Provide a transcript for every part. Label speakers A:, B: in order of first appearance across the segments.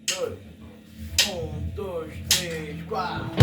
A: dois, dois, três, quatro.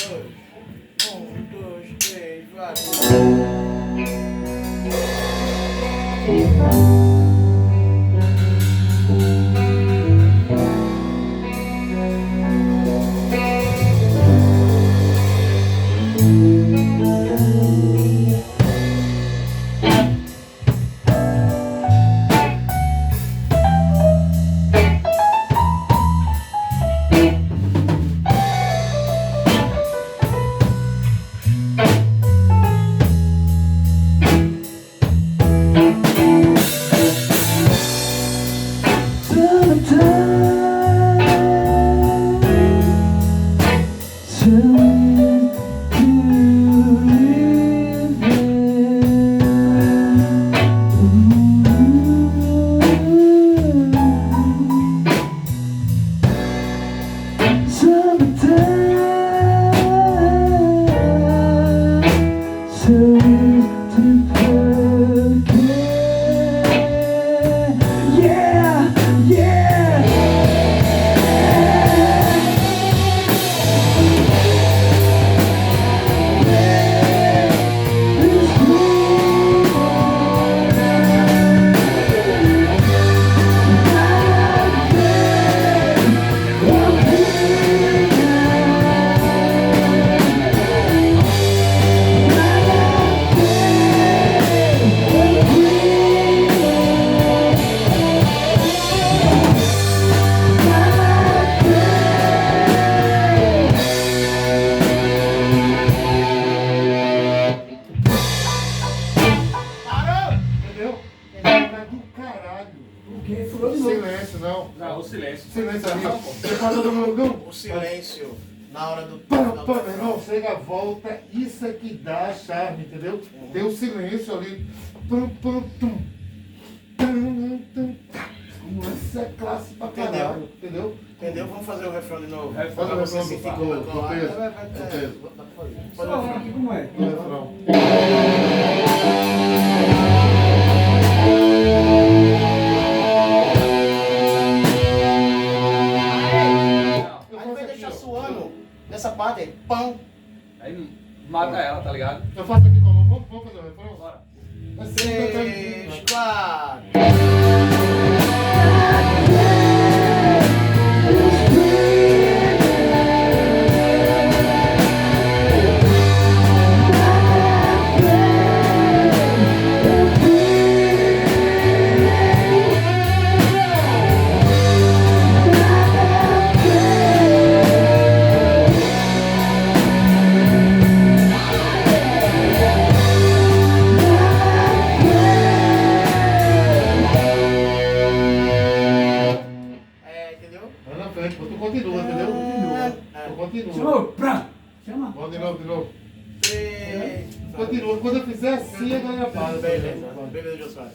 A: dois, três, vai.
B: Silêncio, não.
C: Não, o silêncio.
B: Silêncio ali, ó. Você fala do mundo.
A: O silêncio na hora do.
B: Meu irmão, chega, volta. Isso é que dá charme, entendeu? Tem o silêncio ali. Pum, pum, tum. Isso é classe pra caralho, entendeu?
A: Entendeu? Vamos fazer o refrão de novo.
C: Faz
B: Faz
A: Pra
B: o
A: você
B: refrão
A: sentir
B: do
A: como é
B: do
A: que
B: peso.
A: vai.
B: Do peso.
A: Dá pra fazer.
C: Pode falar aqui como é.
B: Do refrão.
A: Aí vai deixar suando nessa parte aí. Pão.
C: Aí mata ela, tá ligado?
B: Eu faço aqui como? Vamos fazer o refrão?
C: Bora.
A: Três, quatro. Entendeu?
B: Vai na frente, tu continua, entendeu? Tu continua.
C: Chamou, pra. Chama.
B: Vamos de novo, de novo.
A: Três.
B: Continua. Quando eu fizer assim, a galera para.
A: Beleza, beleza, Josué.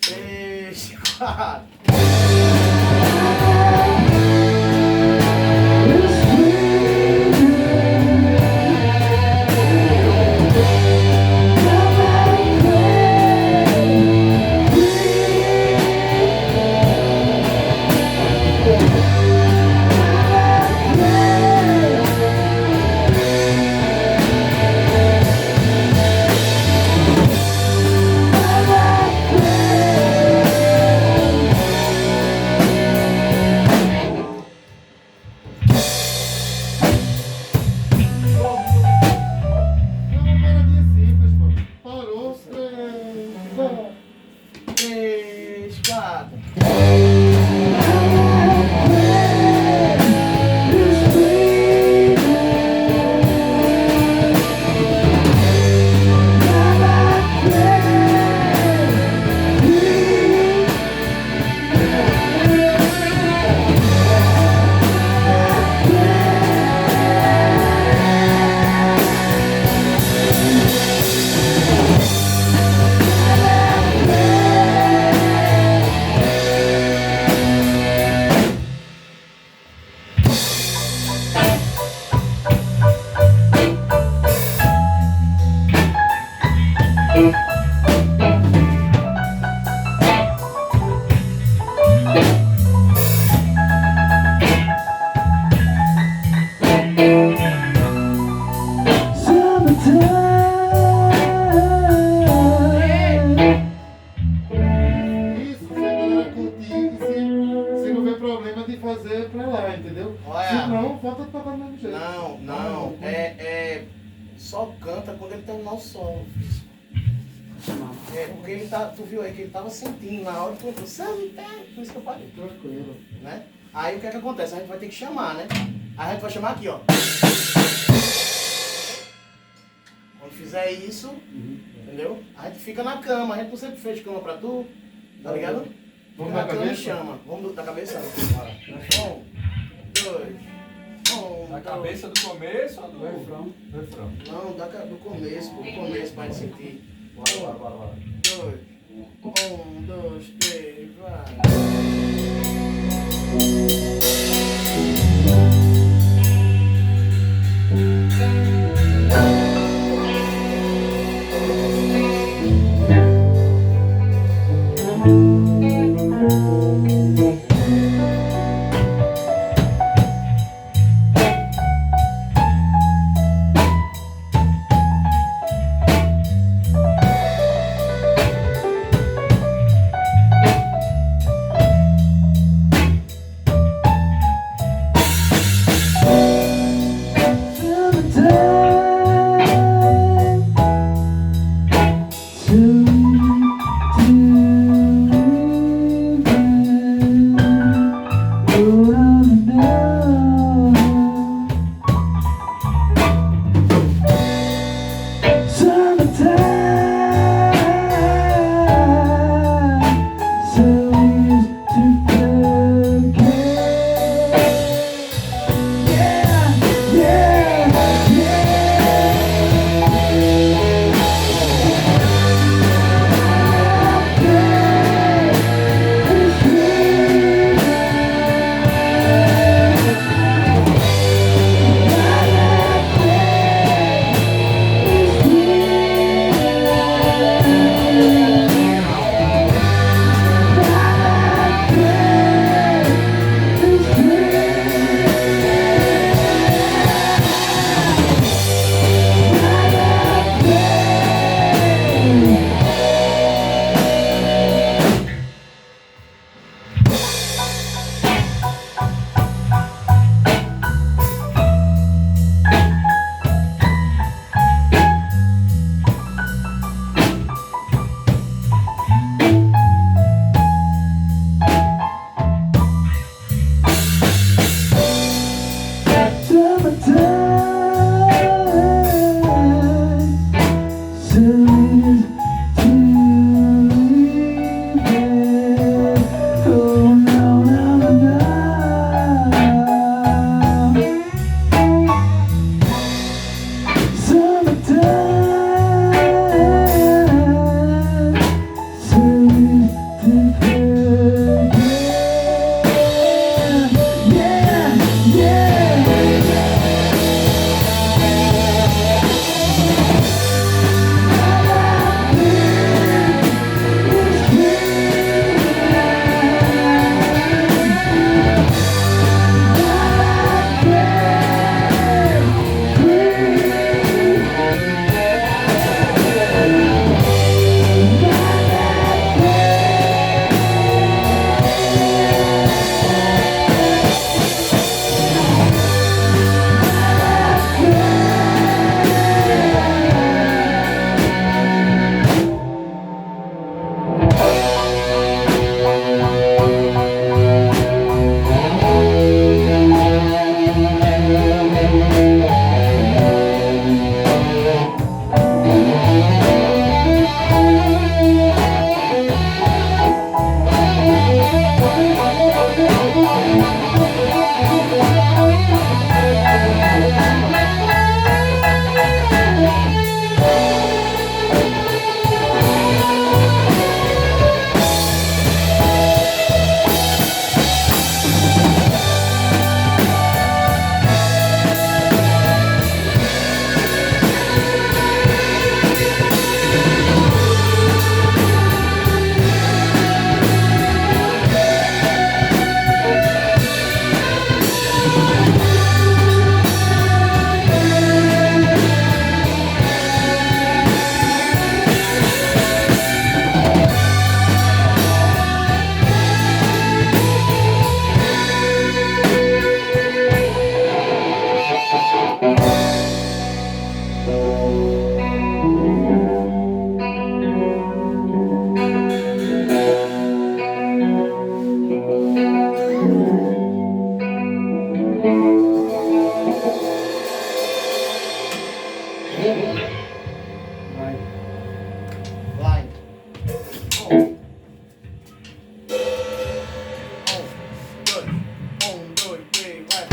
A: Três, quatro. só canta quando ele terminar o solo.
C: Chamar.
A: É, porque ele tá, tu viu aí que ele tava sentindo na hora que tu entrou, por isso que eu falei,
B: Tranquilo.
A: né? Aí o que é que acontece? A gente vai ter que chamar, né? Aí a gente vai chamar aqui, ó. Quando fizer isso, entendeu? A gente fica na cama, a gente não sempre fez cama pra tu, tá ligado?
B: Vamos
A: Na
B: da
A: cama e
B: cabeça?
A: chama. Vamos da cabeça? Bora. 1, 2,
C: Da cabeça do começo ou do
B: Refrão. Refrão.
A: Não, do começo, do começo pra gente sentir.
C: Bora, bora, bora.
A: 2, 1, 2, 3, vai.
C: Vai.
A: Vai. Um, dois, três, vai.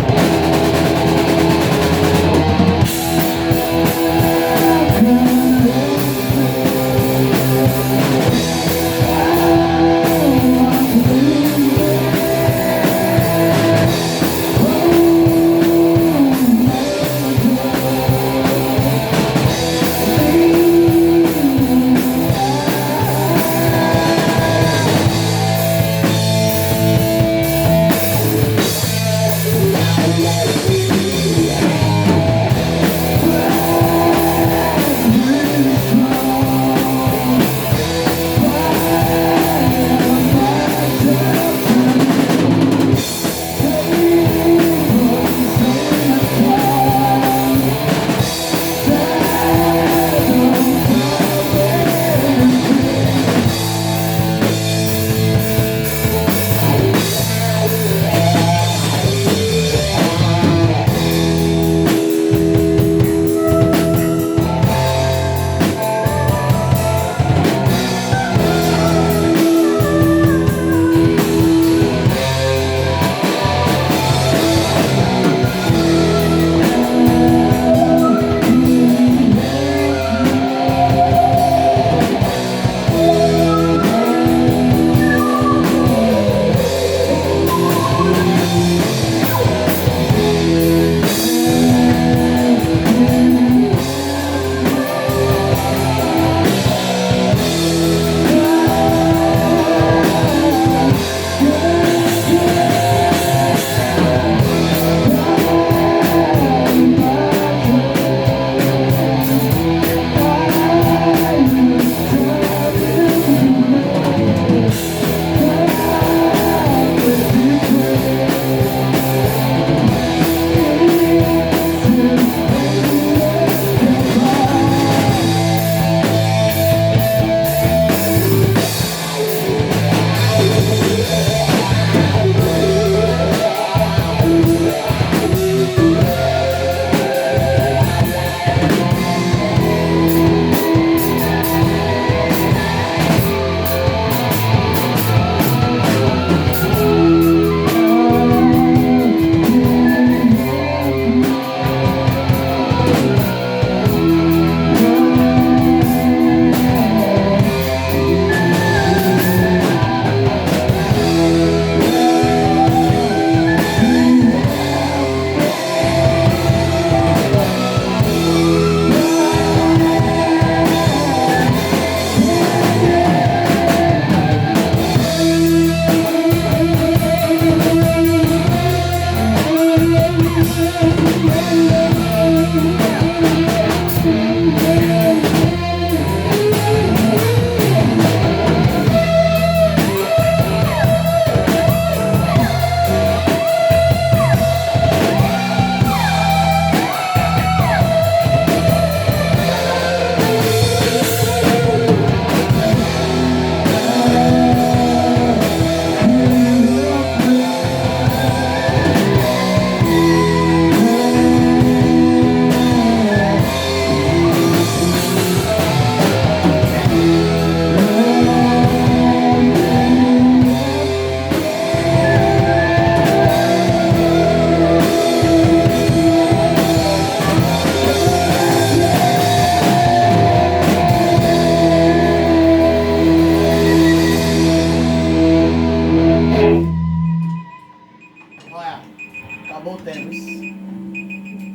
A: Acabou o tempo.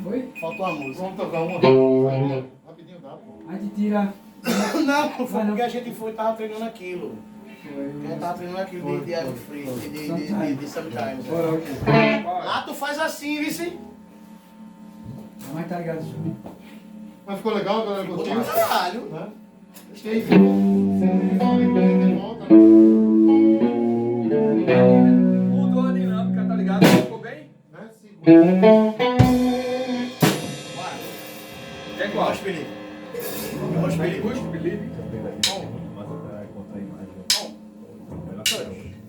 C: Foi?
A: Faltou a música.
B: Vamos tocar uma rapidinho. Rapidinho dá, pô.
C: A gente tira.
A: Não, foi
C: Vai, não.
A: porque a gente tava treinando aquilo.
C: Foi.
A: A gente tava treinando aquilo de Ave Free, de Sometimes.
C: Bora, ok.
A: Lá tu faz assim, vice.
C: Mas tá ligado, Júlio?
B: Mas ficou legal, galera?
A: Ficou
B: Curtiu?
A: pra caralho.
B: Né? Acho que é isso. De volta, né?
C: Mudou a dinâmica, tá ligado? Ficou bem?
B: Né? Segura.
A: Bora.
C: Quer qual?
A: Rocha Felipe. Rocha Felipe.
C: Custo, Felipe.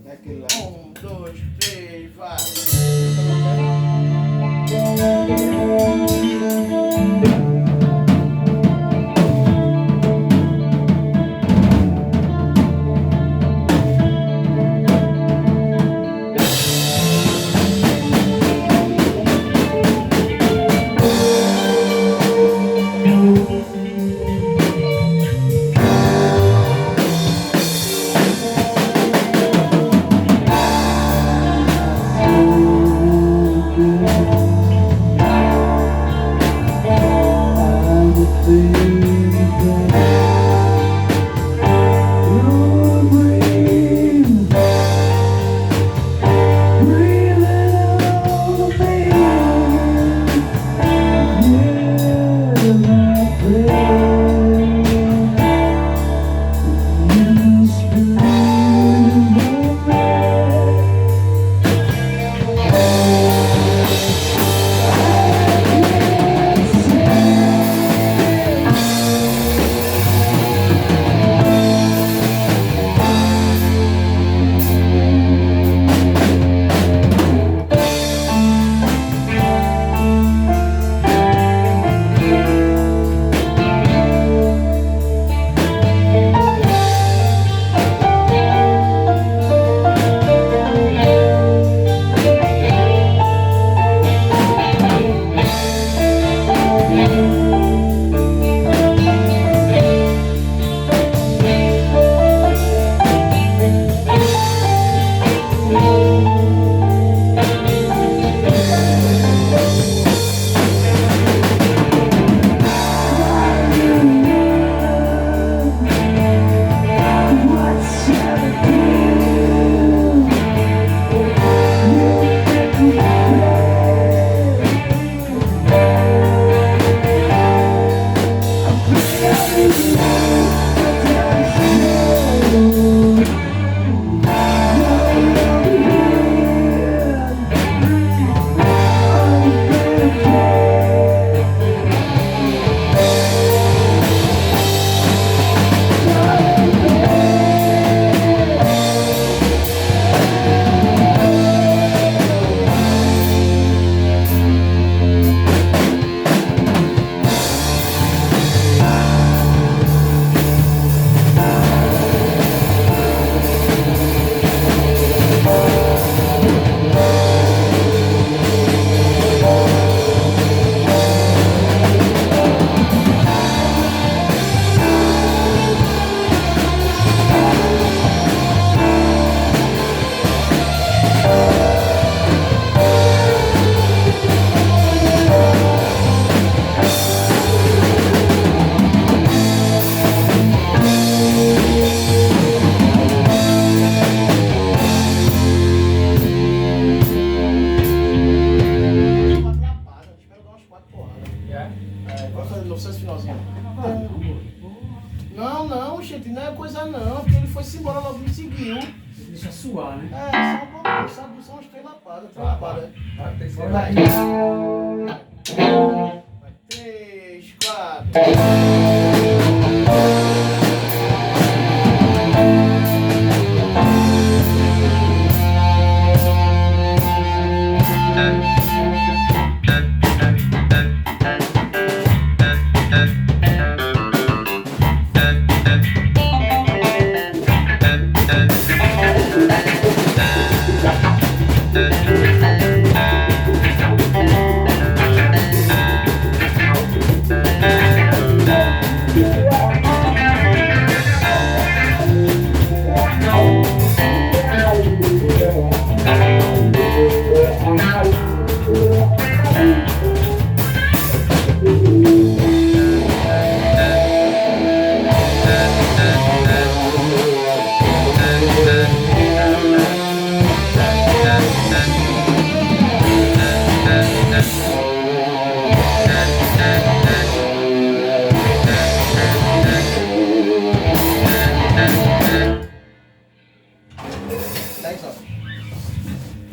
B: Naquele lá.
A: 1, 2, 3, vai. Não, gente, não é coisa não, porque ele foi-se embora, logo me seguiu.
C: Deixa suar, né?
A: É, só um pouquinho, sabe? São umas três lapadas,
C: Vai ter que ser.
A: Vai. Vai, 3, 4.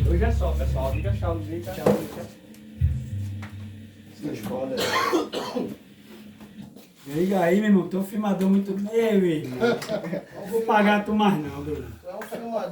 C: Hoje é só, pessoal. Diga tchau, diga tchau.
A: Escola.
C: Liga aí, meu irmão. Tô filmador muito bem, meu irmão. Não vou pagar tu mais não, Bruno.
A: É um filmador.